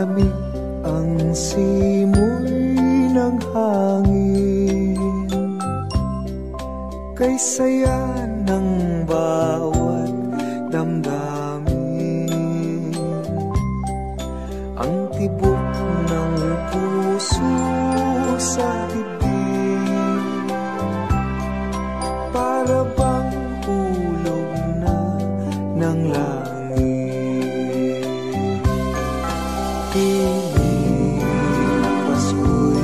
Malamig ang simoy ng hangin, kay saya ng bawat damdamin. Ang tibok ng puso sa dibdib, para bang hulog na ng langit. Piling Pasko'y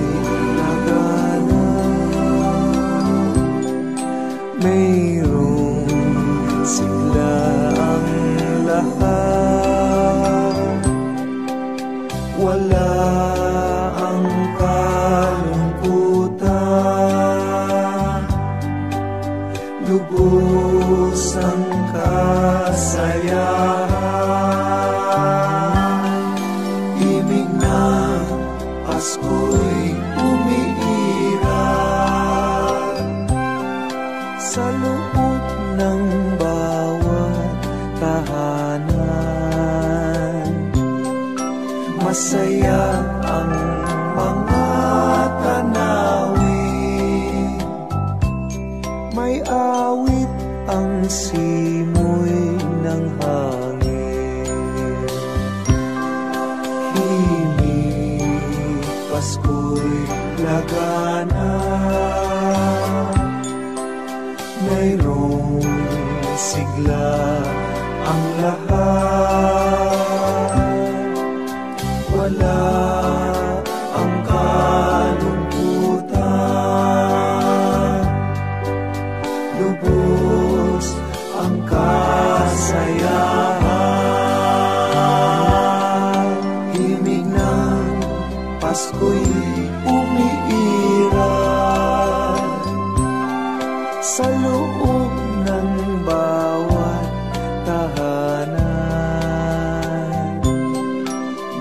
nagana, mayroong sigla ang lahat. Wala ang kalungkutan, lubos ang kasayahan. Ibig ng Pasko'y umiiral sa loob ng bawat tahanan. Masaya ang mga tanawin, may awit ang simoy ng hangin. Himig Pasko'y lagana, mayroong sigla ang lahat. Wala ang kalungkutan, lubos ang kasayahan. Himig ng Pasko'y umiiral sa loob ng bawat tahanan.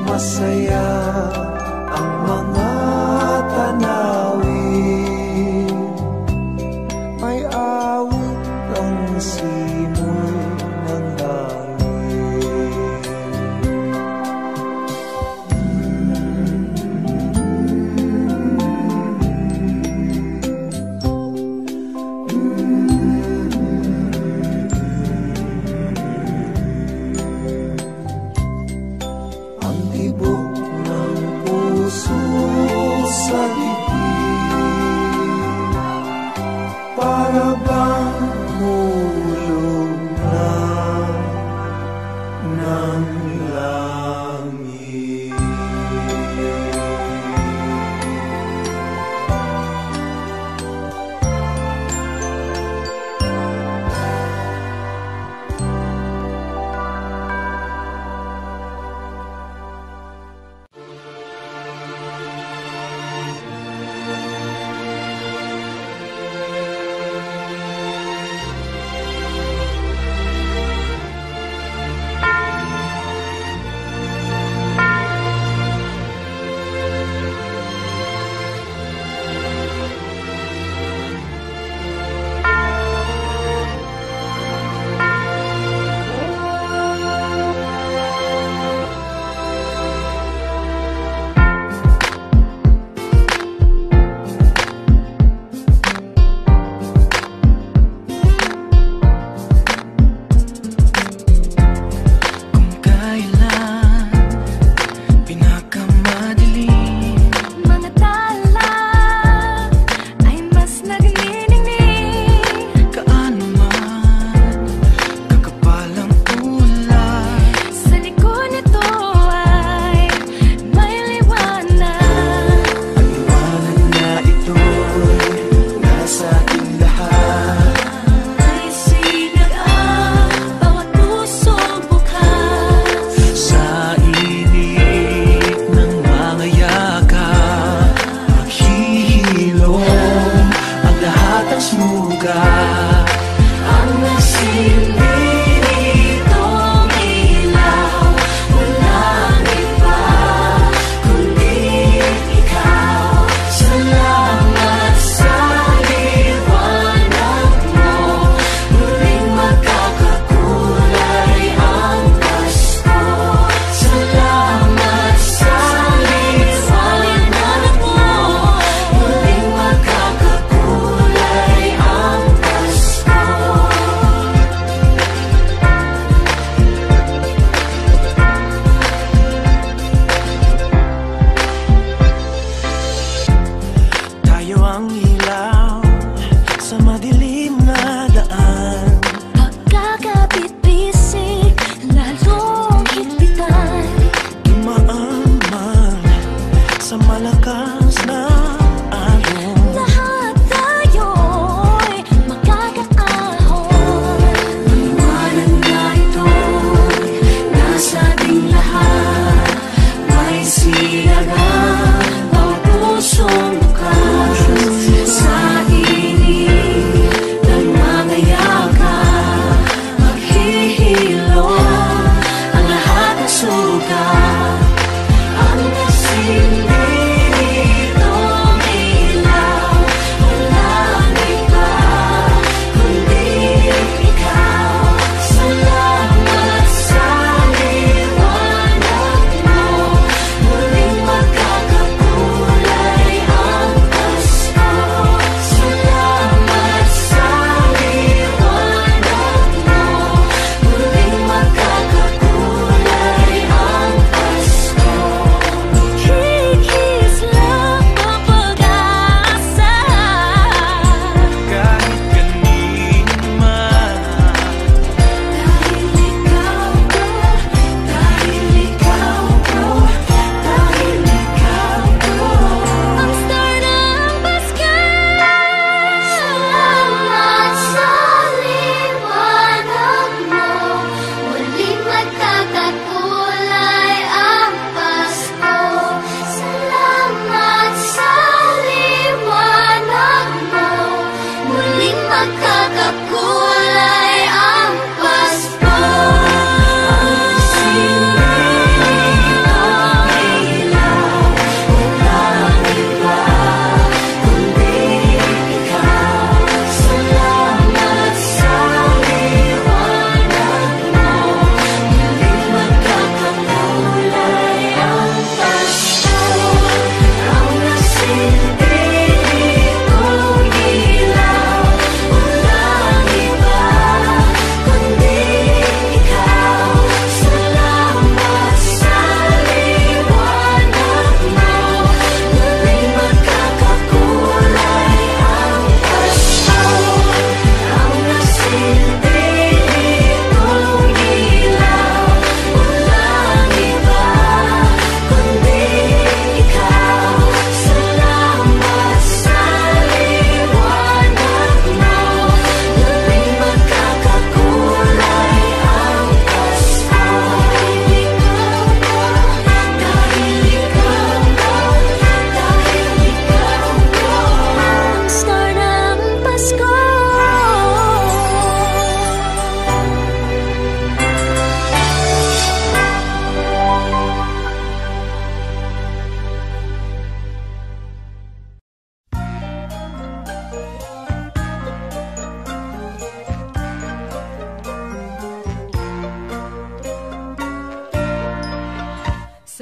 Masaya ang mga tanawin, may awit ang simoy ng hangin. Ang tibok ng puso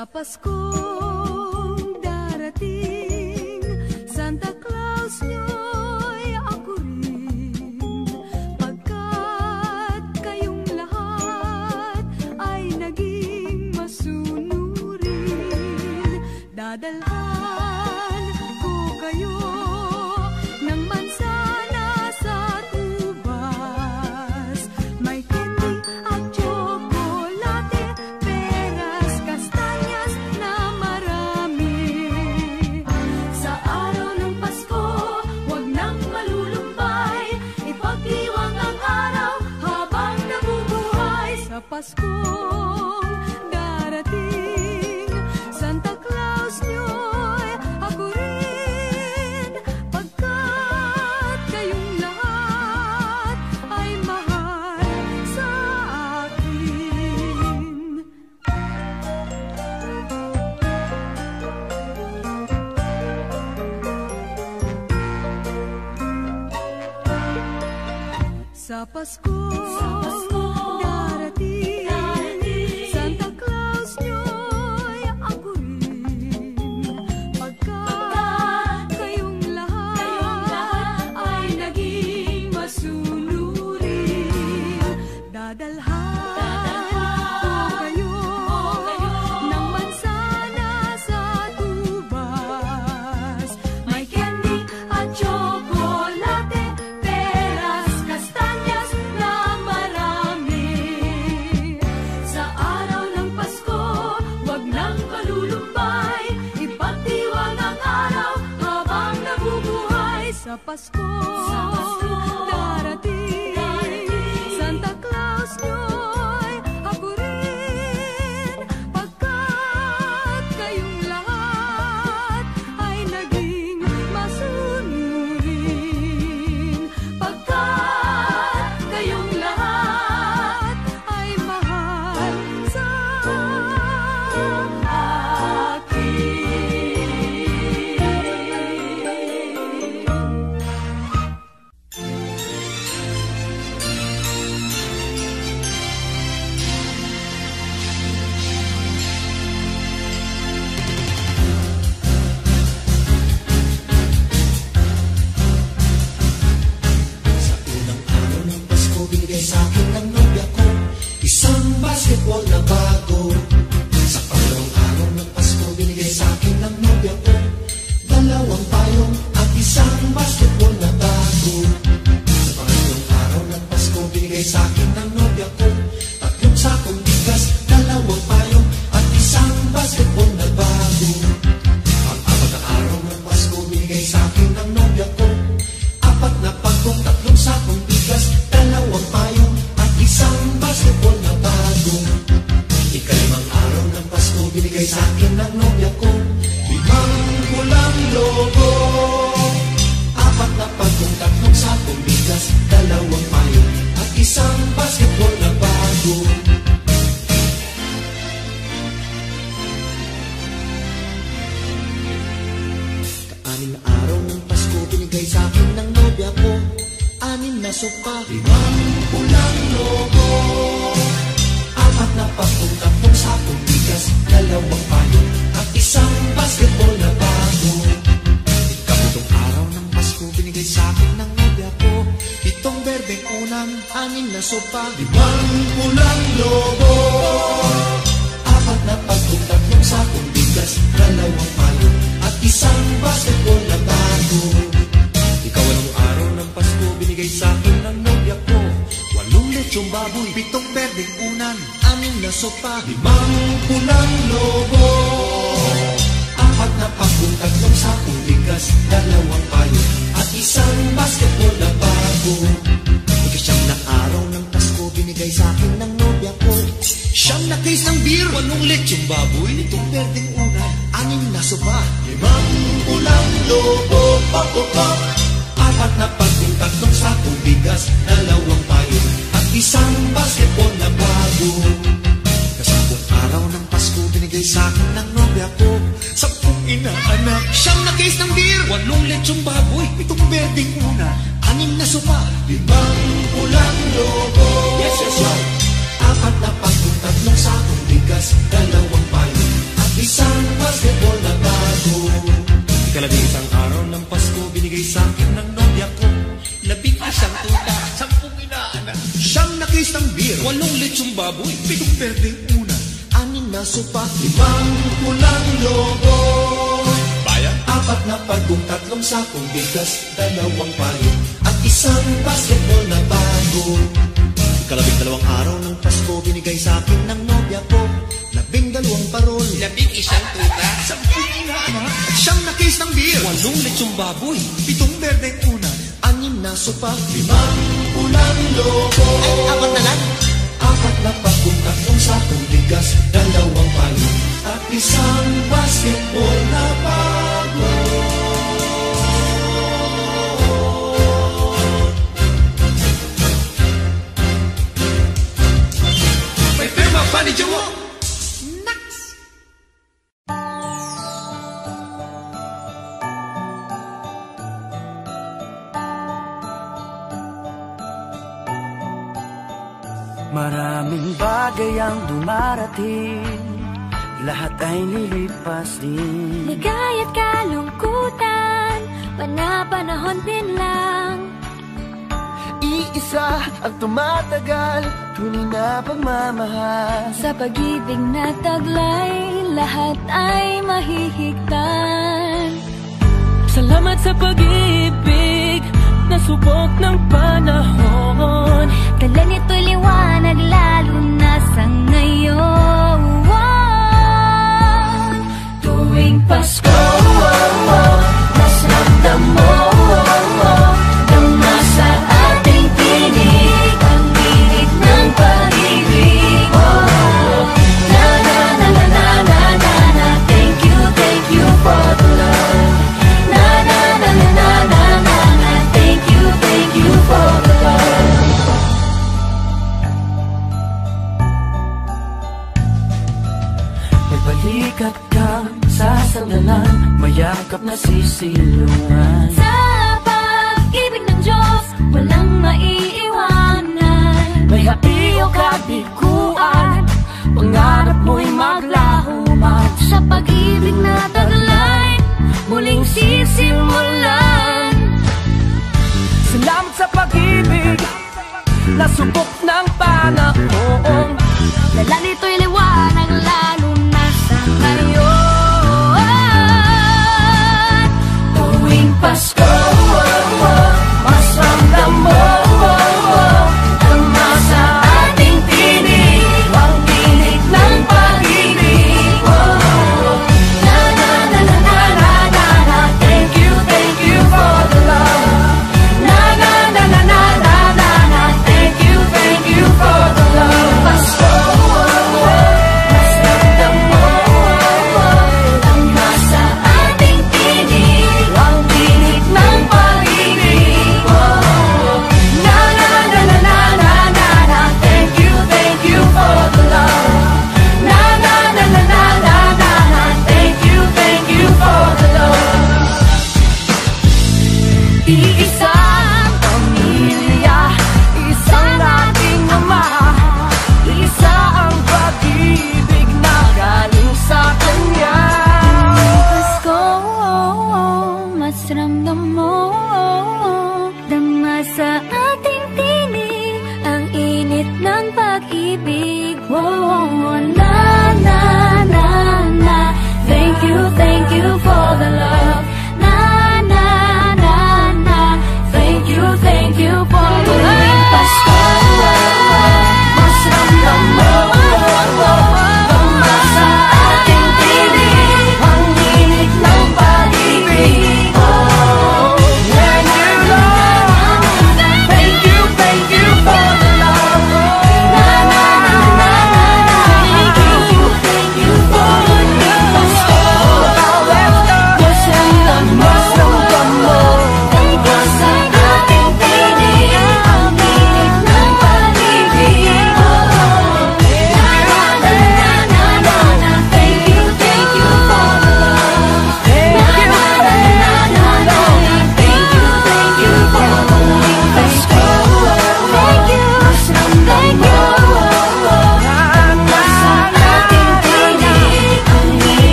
Sa Paskong darating, Santa Claus nyo'y ako rin, pagkat kayong lahat ay naging masunurin. Dadalhan ko kayo ng mansana sa tubas, may candy at tsokolate, peras, kastanyas na marami. Sa araw ng Pasko, huwag nang malulumbay, ipagdiwang ang araw habang nabubuhay. Sa Paskong darating, Santa Claus nyo'y ako rin, pagkat kayong lahat ay mahal sa akin. Sa Paskong darating, Santa Claus nyo'y ako rin, pagkat kayong lahat ay naging masunurin. Dadalhan ko kayo ng mansana sa tubas, may candy at tsokolate, peras, kastanyas na marami. Sa araw ng Pasko, huwag nang malulumbay, ipagdiwang ang araw habang nabubuhay. Sa Paskong darating, Santa Claus nyo'y ako rin, pagkat kayong lahat ay naging masunurin. Pagkat kayong lahat ay mahal sa Sa unang araw ng Pasko, binigay sa akin ng nobya ko isang basketball na bago. Sa pangalawang araw ng Pasko, binigay sa akin ng nobya ko dalawang payong at isang basketball na bago. Sa pangatlong araw ng Pasko, binigay sa akin ng nobya ko tatlong sakong bigas, dalawang payong at isang basketball na bago. Pang-apat na araw ng Pasko, binigay sa akin ng nobya ko apat na pagkong, tatlong sakong bigas, dalawang payong at isang basketball na bago. Ikalimang araw ng Pasko, binigay sa akin ng nobya ko limang pulang logo, apat na pagkong, tatlong sakong bigas, dalawang payong at isang basketball na bago. Anim na araw ng Pasko, binigay sa akin ng nobya ko anim na sopa, limang pulang logo, apat na pagkong, tatlong sakong bigas, dalawang payong at isang basketball na bago. Ikapitong araw ng Pasko, binigay sa akin ng nobya ko pitong berbeng unang, anim na sopa, limang pulang logo, apat na pagkong, tatlong sakong bigas, dalawang payong at isang basketball na bago. Ikawalang araw ng Pasko, binigay sa akin ng nobya ko walong lechong baboy, pitong berdeng unan, anim na sopa, limang pulang logo, apat na pagkong, tatlong sakong bigas, dalawang payong at isang basketball na bago. Ikasyam na araw ng Pasko, binigay sa akin ng nobya ko siyam na case ng beer, walong lechong baboy, pitong berdeng unan, anim na sopa, limang pulang logo, pop-pop-pop, apat na pagkong, tatlong sakong bigas, dalawang payong at isang basketball na bago. Kasampung araw ng Pasko, binigay sa akin ng nobya ko 10 inaanak, siyam na case ng beer, walong lechong baboy, pitong berdeng una, anim na sopa, limang pulang logo, yes, yes, yes, apat na pagkong, tatlong sakong bigas, dalawang payong at isang basketball na bago. Ikalabing-isang araw ng Pasko, binigay sa akin ng nobya ko. 11 tuta, 10 inaanak, 9 na case ng beer, 8 lechong baboy, 7 berdeng una, 6 na sopa, 5 pulang lobo, bayan, 4 na pagong, 3 sakong bigas, 2 payo, at isang basketball na bago. Ikalabing-dalawang araw ng Pasko, binigay sa akin ng nobya ko 12 parol, 11 tuta, 10 inaanak, 9 na case ng beer, 8 lechong baboy, 7 berdeng una, 6 na sopa, 5 pulang lobo. Ay, 4 na lang. 4 na pagong, 3 sakong bigas, 2 payo, at isang basketball na bago. may firma pa ni Jowo. Maraming bagay ang dumarating, lahat ay lilipas din. Ligaya't kalungkutan, panahon din lang. Iisa ang tumatagal, tunay na pagmamahal. Sa pag-ibig na taglay, lahat ay mahihigtan. Salamat sa pag-ibig, nasubok ng panahon. Dala nito'y liwanag, lalo na sa ngayon. Tuwing Pasko, mas ramdam mo na sa ating tinig ang tinig ng pag-ibig. Na na na na na na na na, thank you for the love. Na na na na na na na na, thank you for the love. May balikat kang sasaglalan, mayakap na sisilungan. Sa pag-ibig ng Diyos, walang maiiwanan. May hapi o kabiguan, pangarap mo'y maglaho man. Sa pag-ibig na taglay, muling sisimulan. Salamat sa pag-ibig, nasubok ng panahon. Dala nito'y liwanag, lalo na sa ngayon. Tuwing Pasko, mas ramdam mo ang nasa ating tinig, ang tinig ng pag-ibig. Na na na na na na na na, thank you for the love. Na na na na na na na na, thank you for the love. Pasko,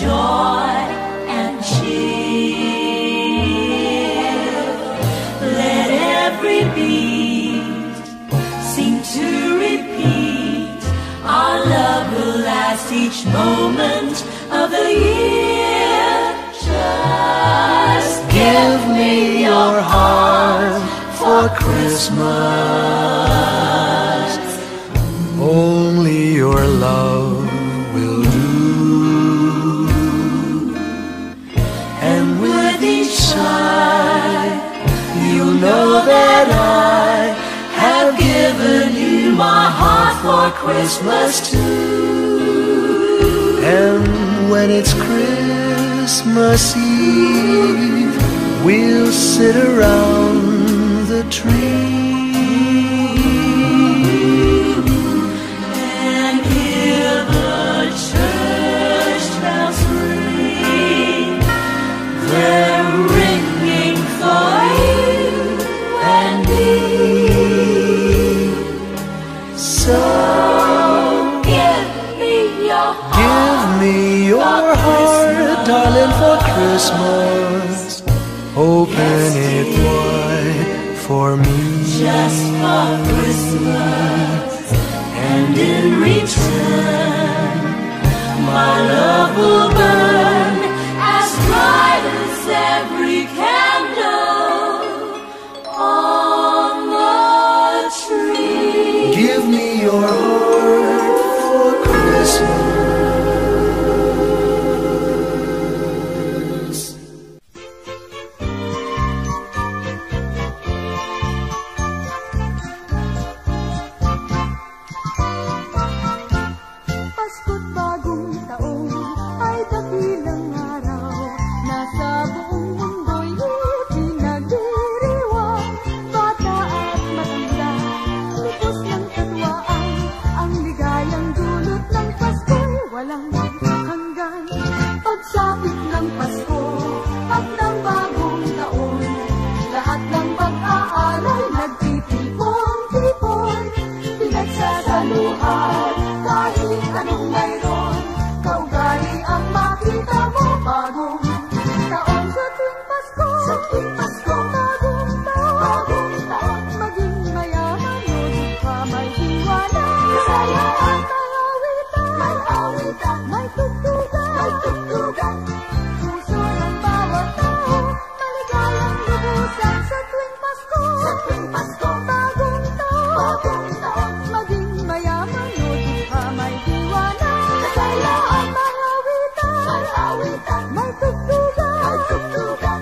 joy and cheer. Let every beat seem to repeat. Our love will last each moment of the year. Just give me your heart for Christmas. Only your love will do. And with each sigh, you'll know that I have given you my heart for Christmas too. And when it's Christmas Eve, we'll sit around the tree and hear the church bells ring. They're ringing for you and me. So give me your heart. Give me your heart, darling, for Christmas. Open it wide for me. Just for Christmas. And in return, my love will burn as bright as every candle on the tree. Give me your heart for Christmas. Pasko't bagong taon ay dakilang araw. Nasa buong mundo'y pinagdiriwang. Bata at matanda, lubos ng katwaan. Ang ligayang dulot ng Pasko'y walang hanggan. Pagsapit ng Pasko at ng bagong taon, lahat ng pag-aaral nagtitipon-tipon. Pinagsasaluhan kahit anong mayroon, kaugali ang makita mo. Bagong taon sa tuwing Pasko, bagong taon, maging mayaman o dukha, may iwanan. Kasayaan, may awitan, may tugtugan. Puso ng bawat tao, maligayang lubusan sa tuwing Pasko, bagong taon, maging mayaman o dukha, may iwanan. Kasayaan, may awitan, may tugtugan.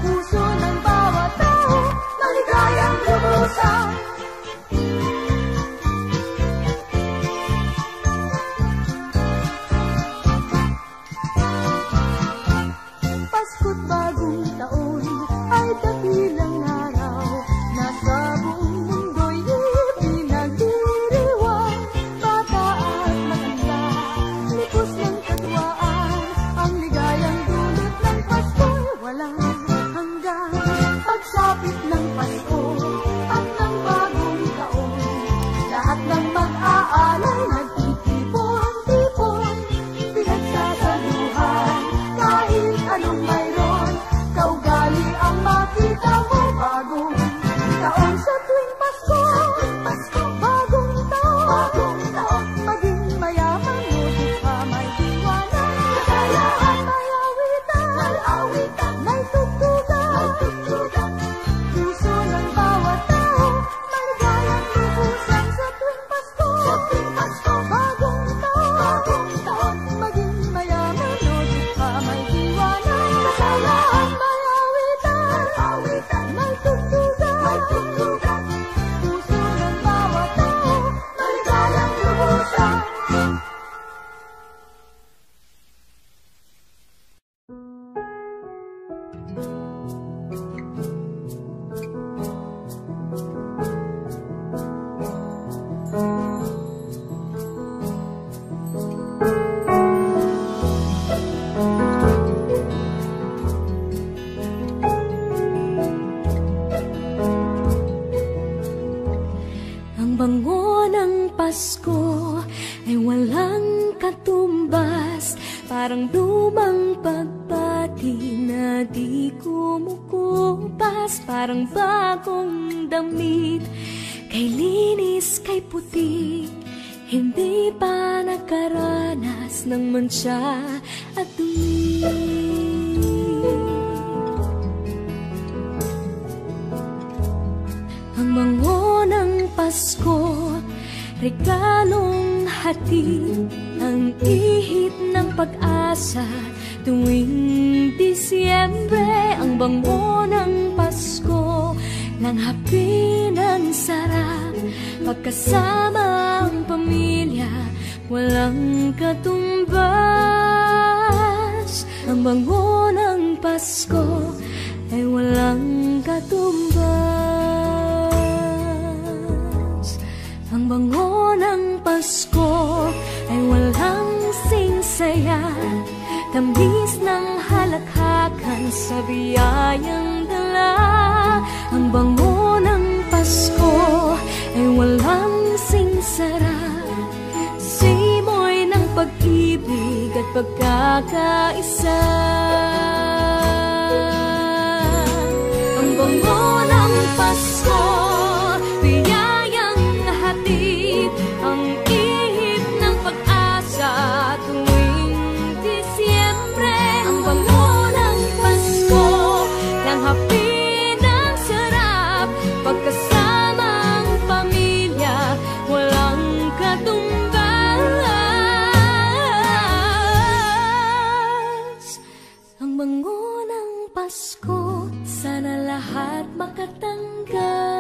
Puso ng bawat tao, maligayang lubusan. Pasko't bagong taon ay dakilang araw. Nasa buong mundo'y pinagdiriwang. Bata at matanda, lipos ng katwaan. Ang ligayang dulot ng Pasko'y walang hanggan. Pagsapit ng Pasko at ng bagong taon, lahat ng mag-aalay nagtitipon-tipon. Pinagsasaluhan kahit anong mayroon, kaugali ang makita mo. Bagong taon sa tuwing Pasko, bagong taon, maging mayaman o dukha, may iwanan. Kasayaan, may awitan, may tugtugan. Puso ng bawat tao, maligayang lubusan sa tuwing Pasko, bagong taon, maging mayaman o dukha, may iwanan. Kasayaan, may awitan, may tugtugan. Puso ng bawat tao, maligayang lubusan. Ang bango ng Pasko ay walang katumbas Parang lumang pagbati na di kumukupas. Parang bagong damit, kay linis, kay puti, hindi pa nakaranas ng mantsa at dumi. Ang bango ng Pasko, regalong hatid, ang ihip ng pag-asa tuwing Disyembre. Ang bango ng Pasko, langhapi ng sarap, pagkasama ang pamilya, walang katumbas. Ang bango ng Pasko ay walang katumbas. Ang bango ng Pasko ay walang singsaya, tamis ng halakhakan sa biyayang dala. Ang bango ng Pasko ay walang singsara, simoy ng pag-ibig at pagkakaisa. Ang bango ng Pasko, biyayang hatid, ang ihip ng pag-asa tuwing Disyembre. Ang bango ng Pasko, langhapi ng sarap, pagkasama ang pamilya, walang katumbas. Ang bango ng Pasko, sana lahat makatanggap.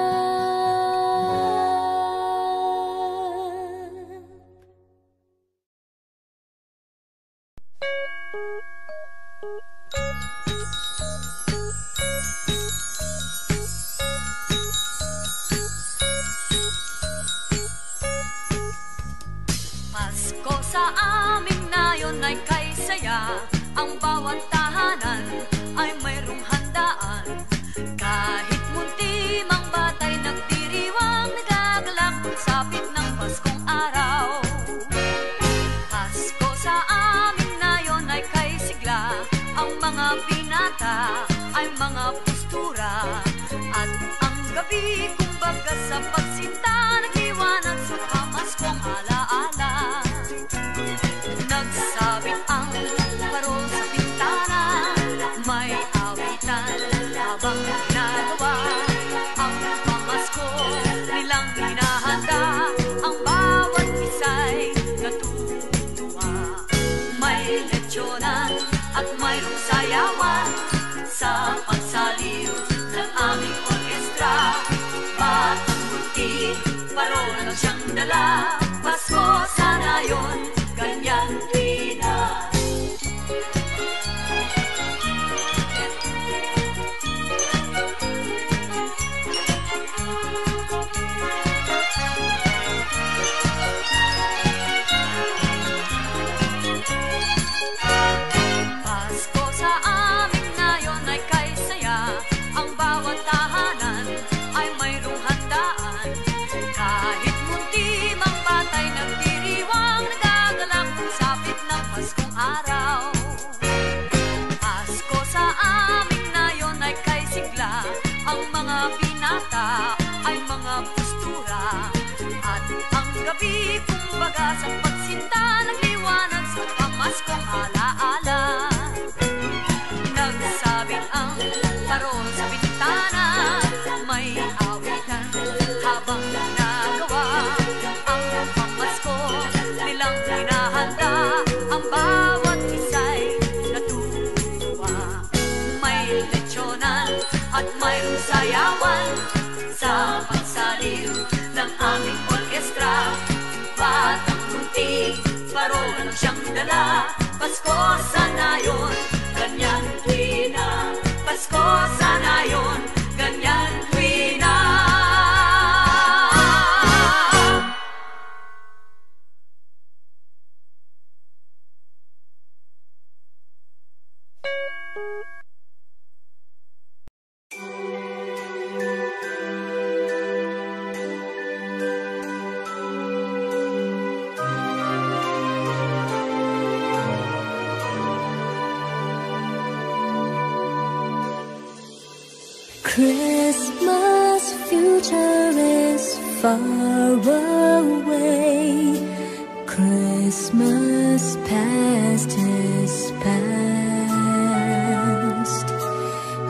Pasko sa amin ngayon ay kay saya, ang bawat tahanan ay mayroong handaan. Kahit munti mang batay nagdiriwang, nagagalak pagsapit ng Paskong araw. Pasko sa amin ngayon ay kay sigla, ang mga binata ay mga postura, at ang gabi kumbaga sa pagsinta, nagliwanag sa pamaskong alaala. Nagsabit ang parol sa bintana, may awitan habang ginagawa ang pamasko nilang hinahanda. Ang bawat isa'y natutuwa, may lechyonan at mayroong sayawan sa pagsaliw ng aming orkestra. Batang buntis, parol ang siyang dala, Pasko sana yun, ganyan tina. Pasko sa amin ngayon ay kay saya, ang bawat tahanan ay mayroong handaan. Kahit munti mang batay nagdiriwang, nagagalak pagsapit ng Paskong araw. Pasko sa amin ngayon ay kay sigla, ang mga binata ay mga postura, at ang gabi kumbaga sa pagsinta, nagliwanag sa pamaskong alaala. Nagsabit ang parol sa bintana, may awitan habang ginagawa ang pamasko nilang hinahanda. Ang bawat isa'y natutuwa, may lechyonan at mayroong sayawan sa pagsaliw ng aming orkestra. Batang buntis, parol ang siyang dala, Pasko sana yun, ganyan tuwina. Pasko sana yun, ganyan tuwina. Christmas future is far away. Christmas past is past.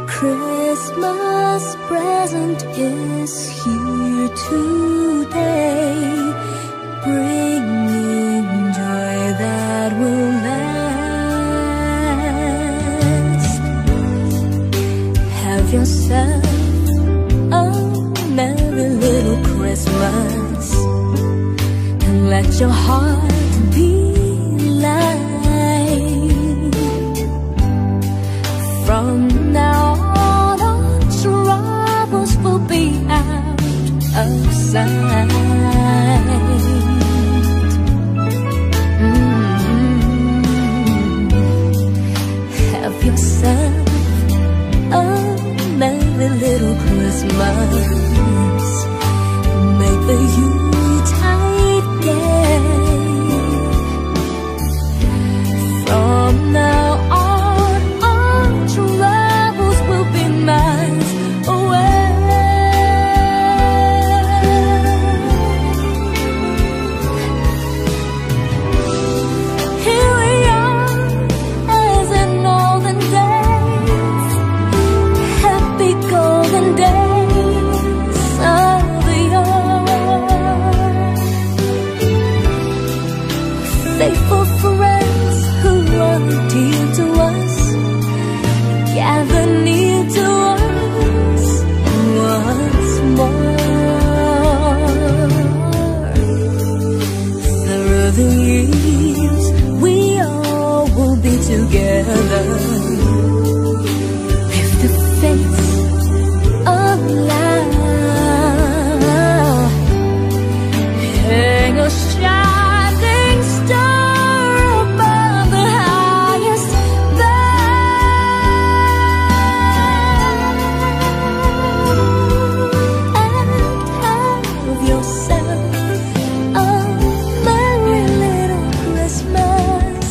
Christmas present is here today, bringing joy that will last. Have yourself a merry little Christmas, and let your heart be light. From now on, all troubles will be out of sight. Have yourself a merry little Christmas. Make the Yuletide gay. From now on, all troubles will be miles away. Here we are, as in olden days, happy golden days of the year. Faithful friends who are dear to us, gather near to us once more. Through the years, we all will be together. If the fates allow, hang a shining star above the highest bough, and have yourself a merry little Christmas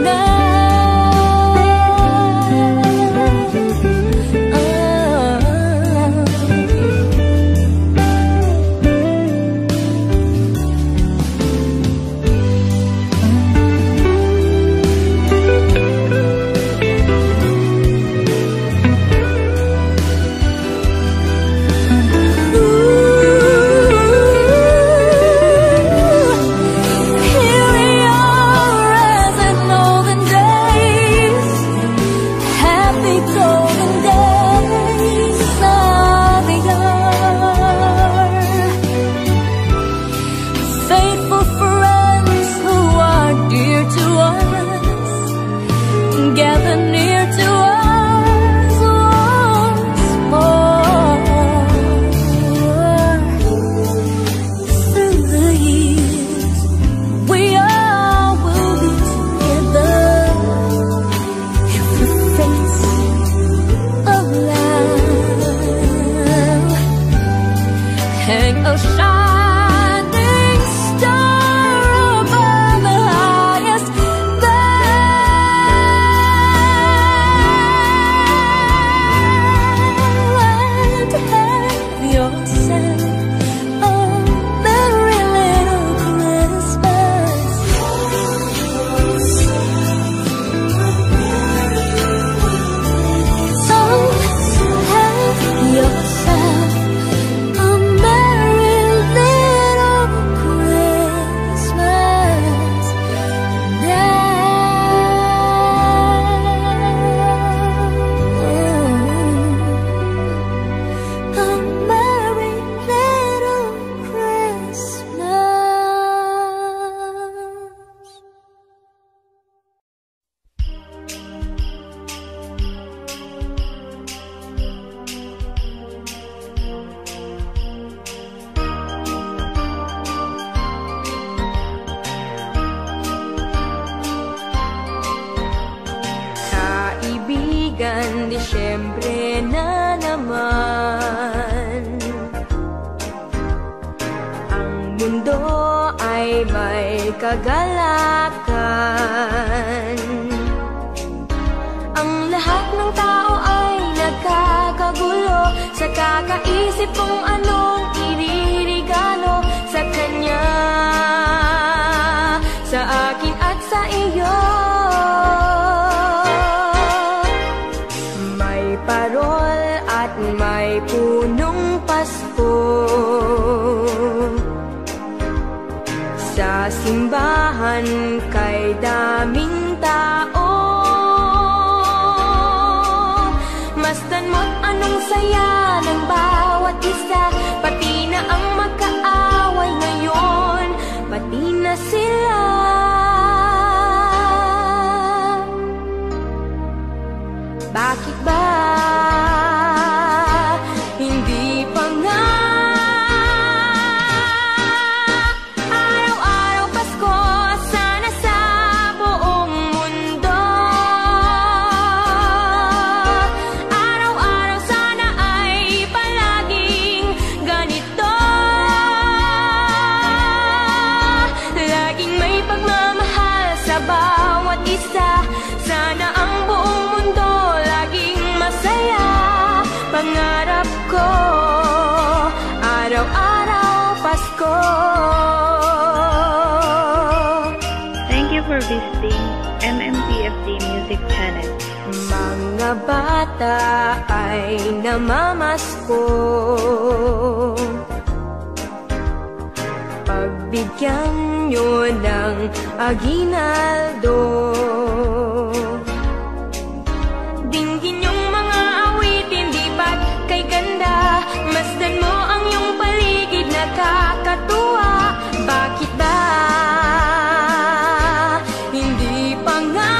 now. Here we are, as in olden days, happy golden days of the year. Faithful friends who are dear to us, gather near to us once more. Through the years, we all will be together. If the fates allow, hang a shining star above the highest bough, and have yourself a merry little Christmas. So have yourself a merry little Christmas now. A merry little Christmas. Kaibigan, Disyembre na naman. Ang mundo ay may kagalakan. Ang lahat ng tao ay nagka Kakaisip kung anong iririgalo sa kanya, sa akin at sa iyo. May parol at may punong Pasko sa simbahan kay daming tao. Masdan mo't anong saya ng bawat isa, pati na ang magkaaway ngayon, pati na sila. Bakit ba hindi pa nga araw-araw Pasko, sana sa buong mundo? Araw-araw sana ay palaging ganito, laging may pagmamahal sa bawat isa. Sana ang buong mundo laging masaya. Pangarap ko, araw-araw Pasko. Thank you for visiting MMPFD Music Channel. Mga bata ay namamasko, pagbigyan nyo ng aginaldo. Dinggin yung mga awitin, di ba't kay ganda. Masdan mo ang iyong paligid, nakakatuwa. Bakit ba hindi pa nga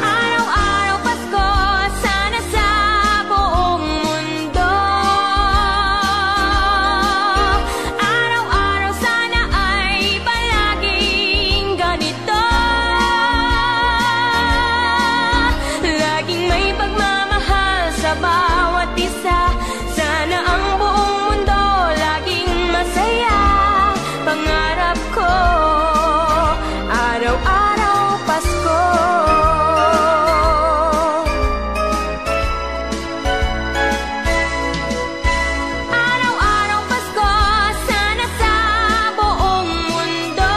araw-araw Pasko, sana sa buong mundo? Araw-araw sana ay palaging ganito, laging may pagmamahal sa bawat isa. Sana ang buong mundo laging masaya. Pangarap ko, araw-araw Pasko. Araw-araw Pasko, sana sa buong mundo.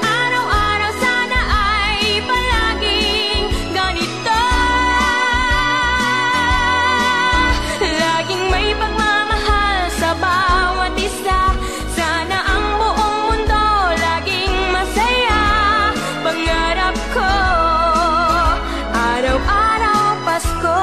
Araw-araw sana ay palaging ganito, laging may pagmamahal sa bawat isa. Sana ang buong mundo laging masaya. Pangarap ko, araw-araw Pasko.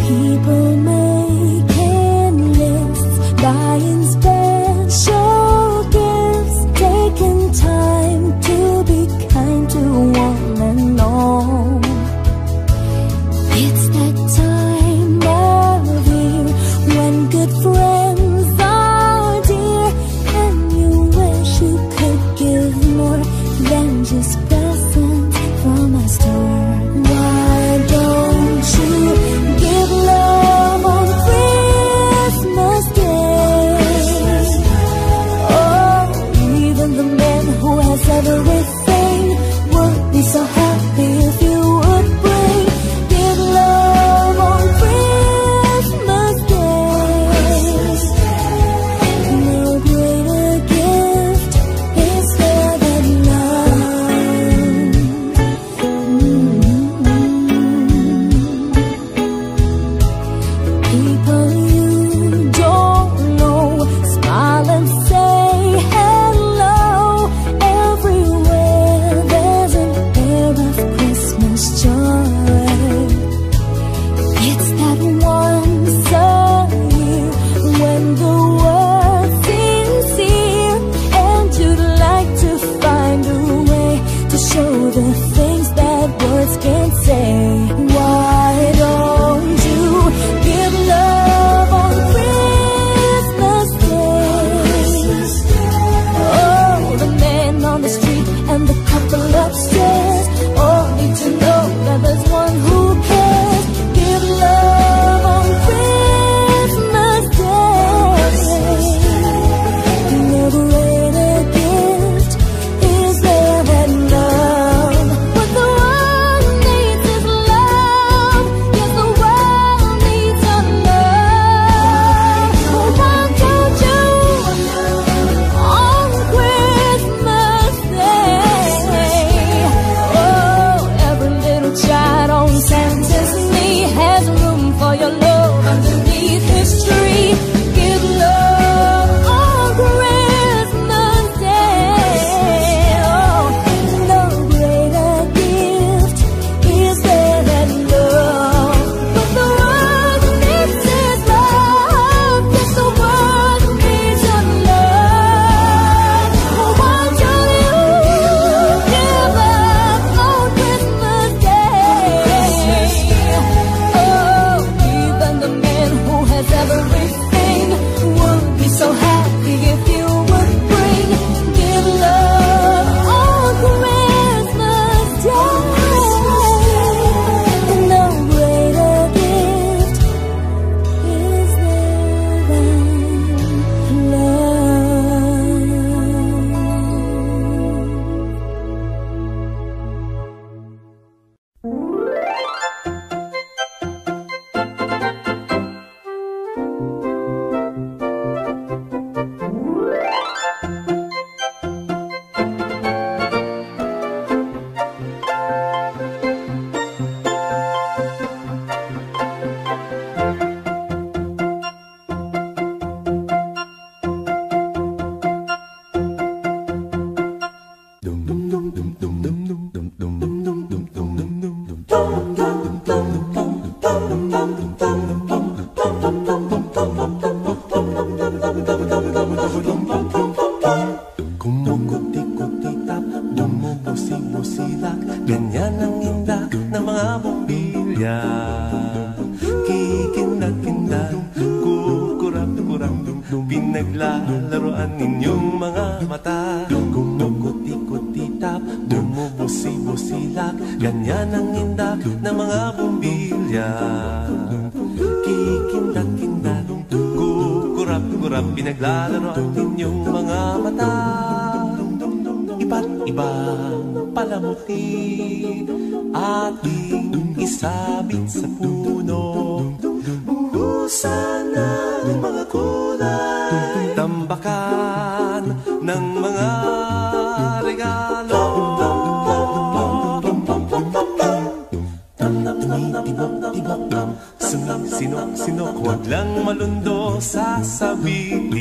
People making lists, buying special gifts, taking time to be kind to one and all. It's that time of year when good friends are dear, and you wish you could give more than just presents from a store. Why don't you give love on Christmas Day? Oh, even the man who has everything would be so happy if you would bring. Give love on Christmas Day. No greater gift is there than love. Bumubusilak, ganyan ang indak ng mga bombilya. Kikindag-kindag, kukurap-kurap, pinaglalaroan ninyong mga mata. Kumukuti-kutitap, bumubusilak, ganyan ang indak ng mga bombilya. Kikindag-kindag, kukurap-kurap, pinaglalaroan ninyong mga mata. Iba't ibang palamuti ating isabit sa puno. Buhusan ng mga kulay, tambakan ng mga regalo. Sinok-sinok, huwag lang malundo, sasabihin.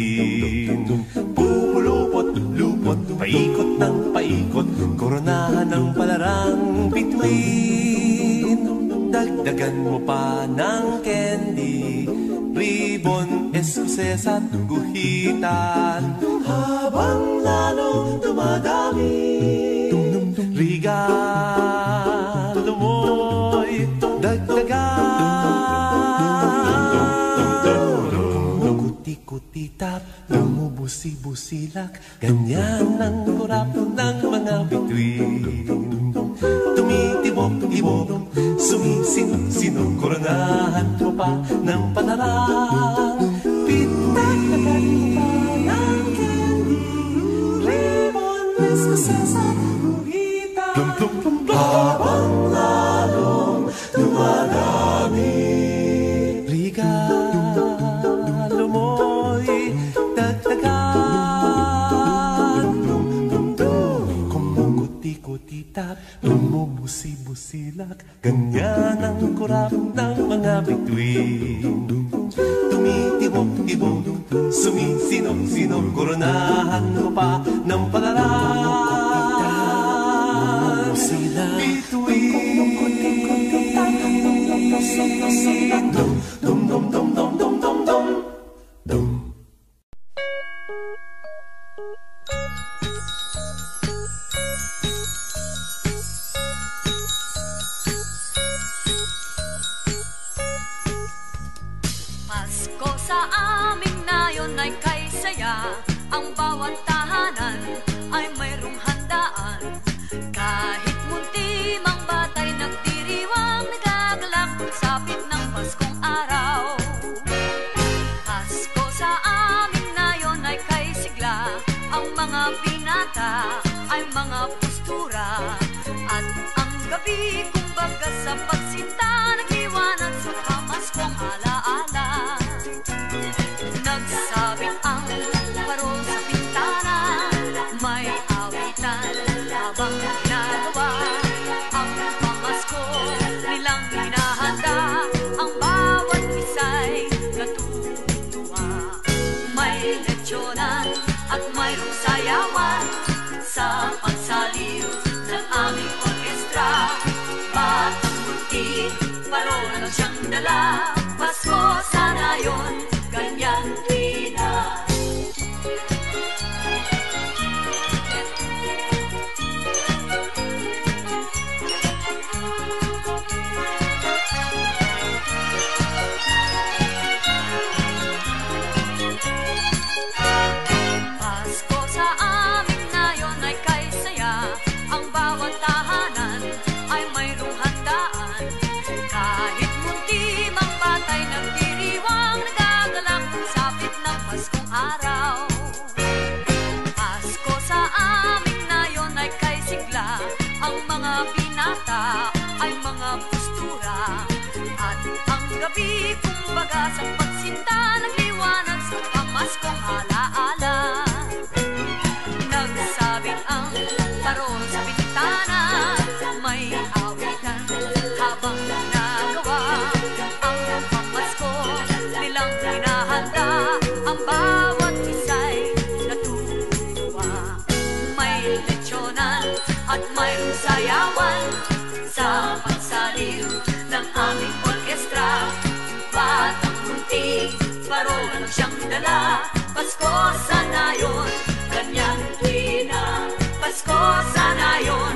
Pupulupot-lupot, paikot ng paikot, koronahan ng palarang bituin. Dagdagan mo pa ng candy, ribbon, eskuses at guhitan. Habang lalong dumadami, regalo mo'y dagdagan. Kuti-kutitap, bumubusi-busilak, ganyan ang kurap ng mga bituin. Tumitibok-ibok, sumisinok-sinok, koronahan mo pa ng panarang. Pitagdagan mo pa ng candy, ribbon, eskuses at guhitan. Habang lalong dumadami, regalo mo'y dagdagan. Kumukuti-kutitap, bumubusi-busilak, ganyan ang kurap ng mga bituin. Tumitibok-tibok, sumisinok-sinok, koronahan mo pa ng palarang bituin. Dum-dum-dum-dum-dum-dum-dum. Pasko sa amin nayon ay kay saya. Ang bawat tahanan ay mayroong handaan. Kahit munti mang batay nagdiriwang, nagagalak sapit ng Paskong araw. Pasko sa amin nayon ay kay sigla. Ang mga binata ay mga postura. At ang gabi kumbaga sa pagsinta, nagliwanag sa pamaskong alaala. Nagsabit ang parol sa pintana, may awitan habang ginagawa ang pamasko nilang hinahanda. Ang bawat isa'y natutuwa. May lechyonan at mayroong sayawan sa pagsaliw ng aming orkestra. Batang multi, parol ang siyang dala. Pasko sana yun, ganyan din na. Pasko sa amin nayon ay kay saya. Ang bawat tahanan ay mayroong handaan. Kahit munti mang batay nagdiriwang, nagagalak sapit ng Paskong araw. Pasko sa amin nayon ay kay sigla. Ang mga binata ay mga postura. At ang gabi kumbaga sa pagsinta, nagliwanag sa pamaskong alaala. Nagsabit ang parol sa bintana, may awitan habang nagawa ang pamasko nilang hinahanda. Ang bawat isa'y natutuwa. May lechyonan at mayroong sayawan sa pagsaliw ng aming orkestra. Batang munti, parol ang siyang dala. Pasko sana yun, ganyan din na. Pasko sana yun,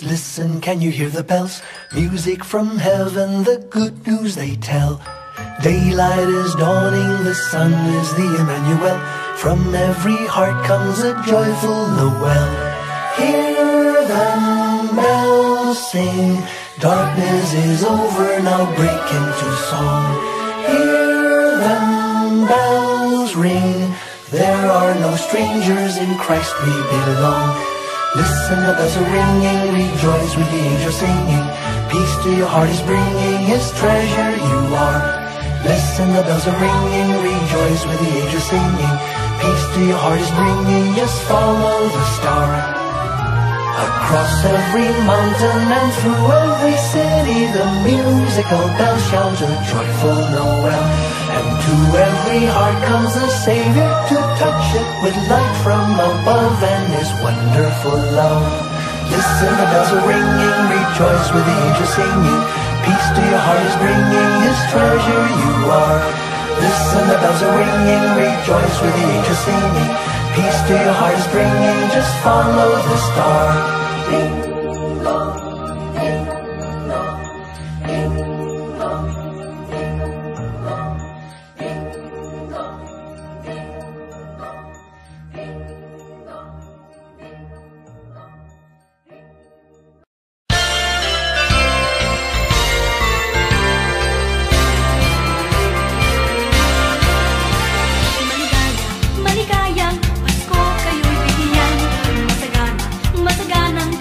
Just listen, can you hear the bells? Music from heaven, the good news they tell. Daylight is dawning, the sun is the Emmanuel. From every heart comes a joyful Noel. Hear them bells sing, darkness is over, now break into song. Hear them bells ring, there are no strangers, in Christ we belong. Listen, the bells are ringing, rejoice with the angels singing. Peace to your heart is bringing, his treasure you are. Listen, the bells are ringing, rejoice with the angels singing. Peace to your heart is bringing, just follow the star. Across every mountain and through every city, the musical bells shout a joyful Noel. And to every heart comes the Savior to touch it with light from above and his wonderful love. Listen, the bells are ringing, rejoice with the angels singing. Peace to your heart is bringing, his treasure you are. Listen, the bells are ringing, rejoice with the angels singing. Peace to your heart is bringing, just follow the star. Ding dong, ding dong, ding dong, ding dong, ding dong, ding dong, ding dong, ding dong. Maligayang Pasko kayo'y bigyan. Masaganang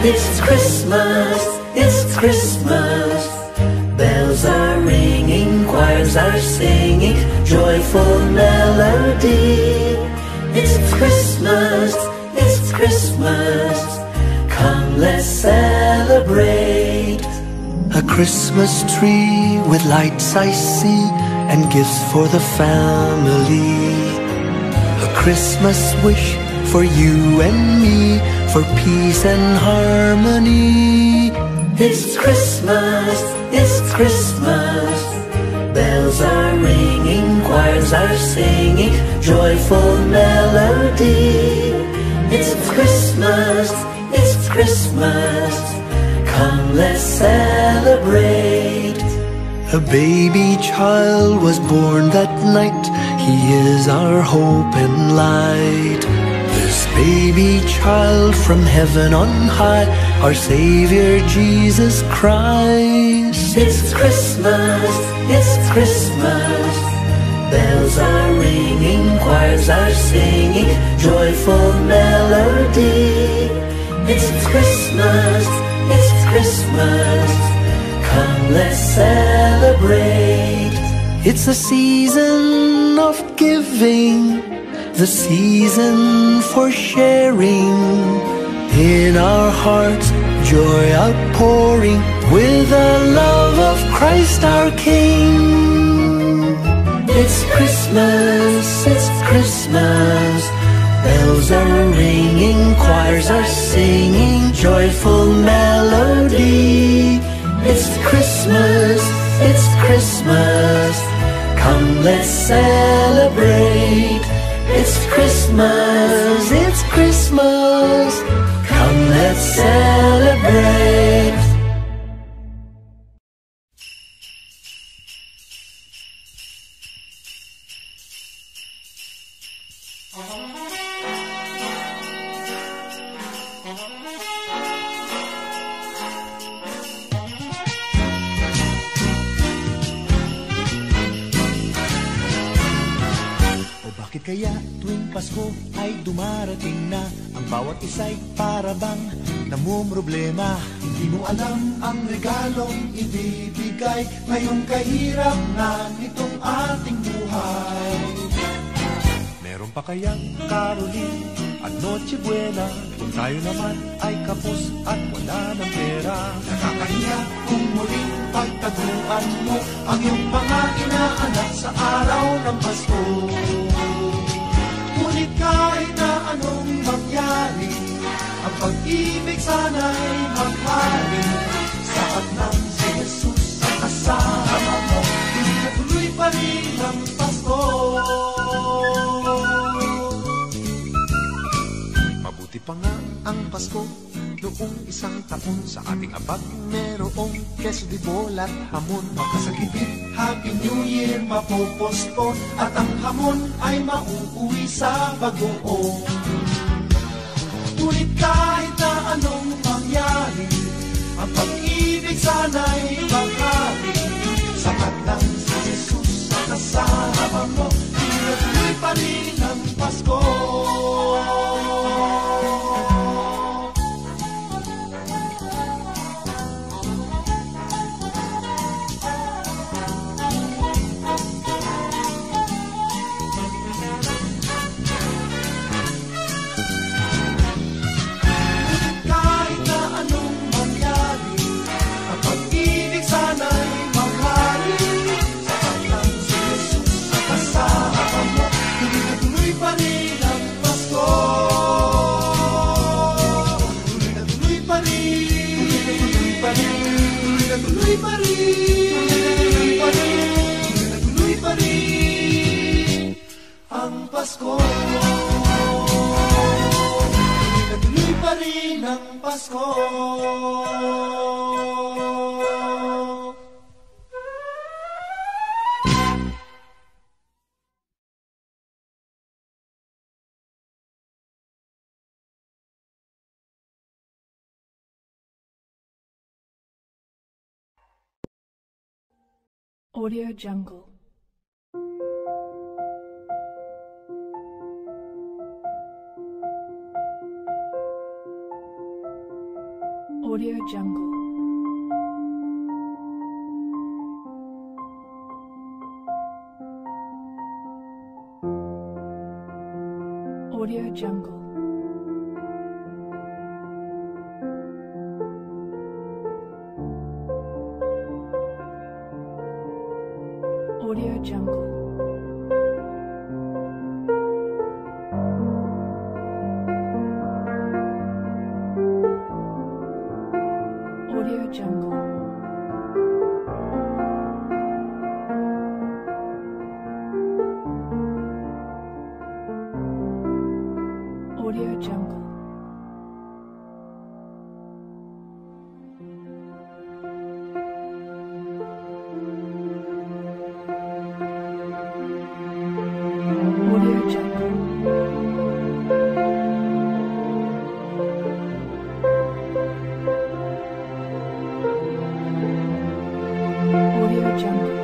It's Christmas, it's Christmas. Bells are ringing, choirs are singing, joyful melody. It's Christmas, it's Christmas. Come, let's celebrate. A Christmas tree with lights I see, and gifts for the family. A Christmas wish for you and me, for peace and harmony. It's Christmas, it's Christmas. Bells are ringing, choirs are singing, joyful melody. It's Christmas, it's Christmas. Come, let's celebrate. A baby child was born that night. He is our hope and light. This baby child from heaven on high, our Savior Jesus Christ. It's Christmas, it's Christmas. Bells are ringing, choirs are singing, joyful melody. It's Christmas, it's Christmas. Come, let's celebrate. It's a season of giving, the season for sharing. In our hearts, joy outpouring, with the love of Christ our King. It's Christmas, it's Christmas. Bells are ringing, choirs are singing, joyful melody. It's Christmas, it's Christmas. Come, let's celebrate. It's Christmas, it's Christmas. Come, let's celebrate. Bakit kaya tuwing Pasko ay dumarating na, ang bawat isa'y parabang namumroblema? Hindi mo alam ang regalong ibibigay ngayong kahirap na nitong ating buhay. Meron pa kayang Caroline at Noche Buena kung tayo naman ay kapos at wala ng pera? Nakakahiya kung muling pagtaguan mo ang iyong mga inaanak sa araw ng Pasko. Ngunit kahit na anong mangyari, ang pag-ibig sana'y maghari. Saat ng si Jesus ang kasama mo, hindi na tuloy pa rin ang Pasko. Mabuti pa nga ang Pasko noong isang taon, sa ating abag merong queso de bola at hamon. Makasagipit, Happy New Year mapopospon, at ang hamon ay mauuwi sa bagoong. Ngunit kahit na anong mangyari, ang pag-ibig sana'y maghari. Sapat lang si Jesus ang kasama mo, tuloy pa rin ang Pasko. Pasko, tuloy pa rin ang Pasko. Audio Jungle. Audio Jungle. Audio Jungle. Audio Jungle. Audio Jungle. Audio Jungle. Audio Jungle. Audio Jungle.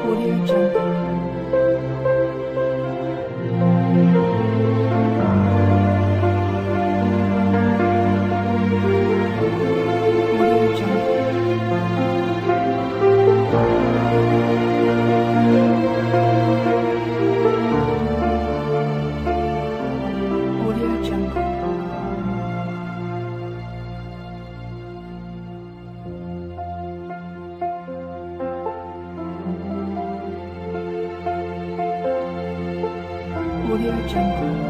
Audio Jungle. Audio Jungle.